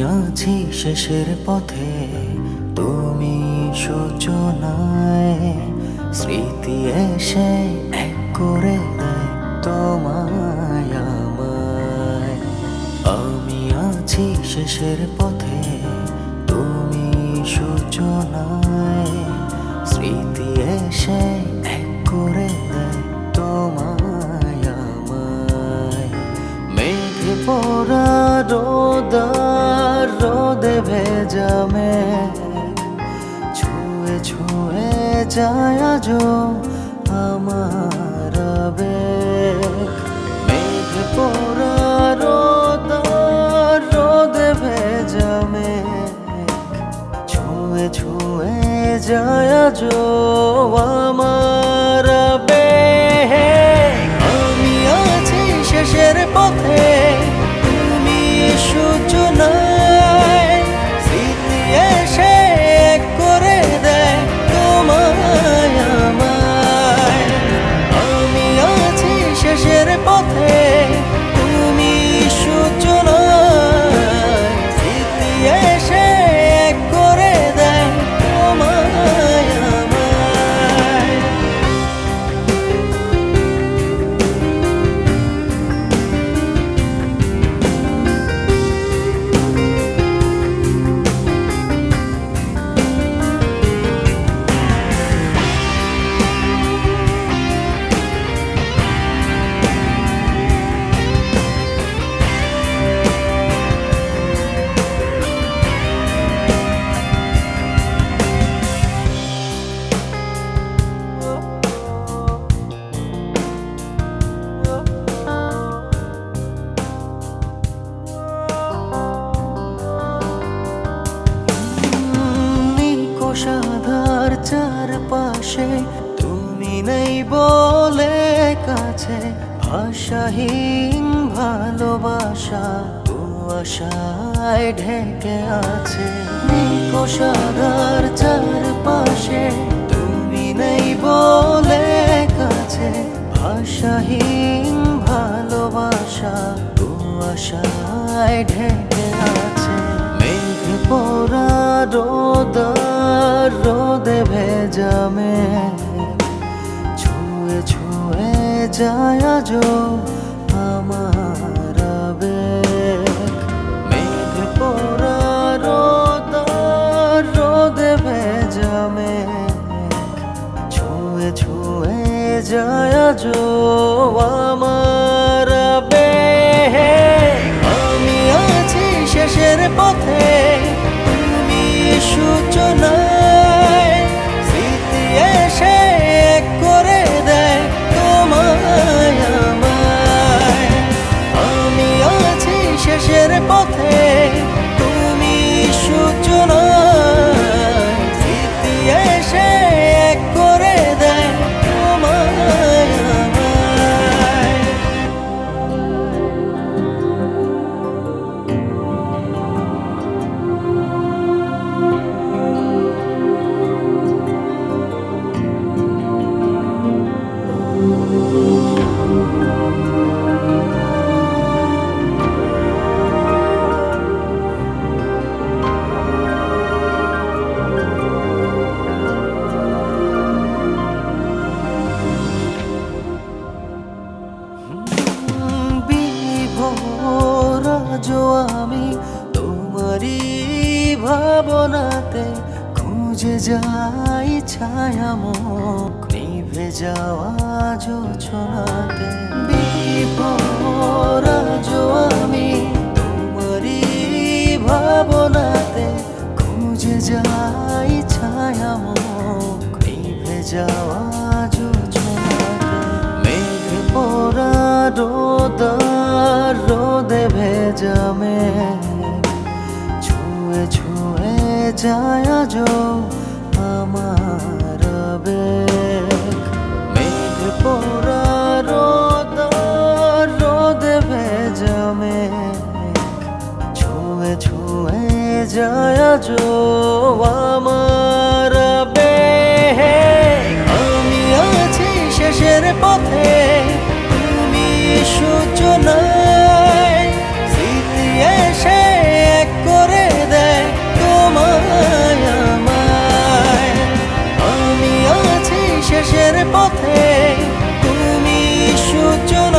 আছি শেষের পথে, তুমি সূচনায়। স্মৃতি এসে এক করে দেয় তোমায় আমায়। আমি আছি শেষের পথে, তুমি সূচনায়। স্মৃতি এসে এক করে দেয় তোমায় আমায়। মেঘ পড়া রোদে ভেজা মেঘ ছুঁয়ে ছুঁয়ে যায় আজো আমার আবেগ। মেঘ পড়া রোদে ভেজা মেঘ ছুঁয়ে ছুঁয়ে যায় আজো আমার আবেগ। আমি আছি শেষের পথে, তুমি সূচনায়। স্মৃতি এসে এক করে দেয় তোমায় আমায়। আমি আছি শেষের পথে, তুমি সূচনায়। স্মৃতি এসে এক করে দেয় তোমায় আমায়। সাধার চারপাশে তুমি নেই বলে কাছে। ভাষাহীন ভালোবাসা কুয়াশায় ঢেকে আছে। সাধার চারপাশে তুমি নেই বলে কাছে। ভাষাহীন ভালোবাসা কুয়াশায় ঢেকে আছে। মেঘ পড়া রোদে ভেজা মেঘ ছুঁয়ে ছুঁয়ে যায় আজো আমার আবেগ। মেঘ পড়া রোদে ভেজা মেঘ ছুঁয়ে ছুঁয়ে যায় আজো আমার আবেগ। আমি আছি শেষের পথে, তুমি সূচনায়। স্মৃতি এসে এক করে দেয় তোমায় আমায়। আমি আছি শেষের পথে, তুমি সূচনায়। স্মৃতি এসে এক করে দেয় তোমায় আমায়। আমি তোমারই ভাবনাতে খুঁজে যাই ছায়ামুখ নিভে যাওয়া জোছনাতে। বিভোর আমি তোমারই ভাবনাতে খুঁজে যাই ছায়ামুখ নিভে যাওয়া জোছনাতে। মেঘ পড়া রোদে ভেজা মেঘ ছুঁয়ে ছুঁয়ে যায় আজো আমার আবেগ। মেঘ পড়া রোদে ভেজা মেঘ ছুঁয়ে ছুঁয়ে যায় আজো আমার আবেগ। আমি আছি শেষের পথে, তুমি সূচনায়। স্মৃতি এসে এক করে পথে তুমি সূর্য